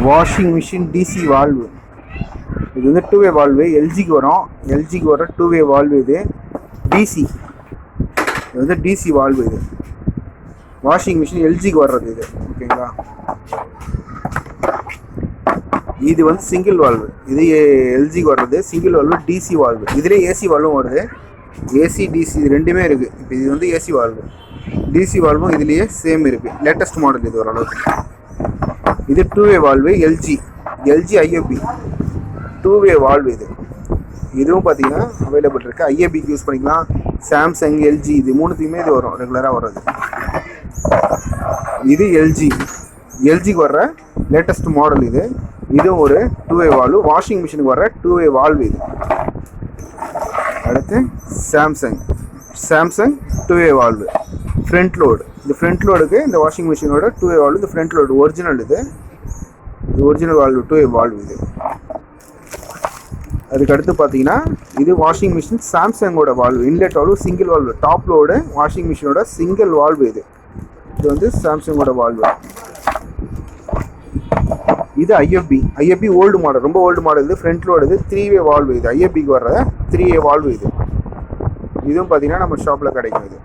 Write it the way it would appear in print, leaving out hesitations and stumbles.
Washing machine DC valve. இது வந்து 2 way valve, எல்ஜிக்கு வரும். எல்ஜிக்கு வர 2 வே வால்வு. இது டிசி, இது வந்து டிசி வால்வு. இது வாஷிங் மிஷின் எல்ஜிக்கு வர்றது இது. ஓகேங்களா. இது வந்து சிங்கிள் வால்வு. இது எல்ஜிக்கு வர்றது சிங்கிள் வால்வு, டிசி வால்வு. இதுலேயே ஏசி வால்வும் வருது. ஏசி டிசி இது ரெண்டுமே இருக்குது. இப்போ இது வந்து ஏசி வால்வு, டிசி வால்வும் இதுலேயே சேம் இருக்குது. லேட்டஸ்ட் மாடல் இது ஓரளவுக்கு. இது 2 way valve, LG IFB 2 way valve. இதுவும் பார்த்தீங்கன்னா அவைலபிள் இருக்குது. ஐஎஃப்பிக்கு யூஸ் பண்ணிக்கலாம். சாம்சங், எல்ஜி இது மூணுத்துக்குமே இது வரும், ரெகுலராக வர்றது. இது எல்ஜிக்கு வர்ற லேட்டஸ்ட் மாடல். இதுவும் ஒரு 2 வே வால்வு. வாஷிங் மிஷினுக்கு வர்ற 2 வே வால்வு இது. அடுத்து Samsung 2 way valve front load. இந்த ஃப்ரண்ட் லோடுக்கு இந்த வாஷிங் மிஷினோட 2 வே வால்வு. இந்த ஃப்ரண்ட் லோடு ஒரிஜினல். இது ஒரிஜினல் வால்வு 2 வே வால்வு. இது அதுக்கடுத்து பார்த்தீங்கன்னா இது வாஷிங் மிஷின் சாம்சங்கோட valve. Inlet valve single valve, top load washing மிஷினோட சிங்கிள் வால்வு. இது வந்து சாம்சங்கோட வால்வு. இது ஐஎஃப்பி ஓல்டு மாடல், ரொம்ப ஓல்டு மாடல். இது ஃப்ரண்ட் லோடு. இது 3 வே வால்வு. இது ஐஎஃப்பிக்கு வர்ற 3 வே வால்வு. இதுவும் பார்த்தீங்கன்னா நம்ம ஷாப்பில் கிடைக்கும். இது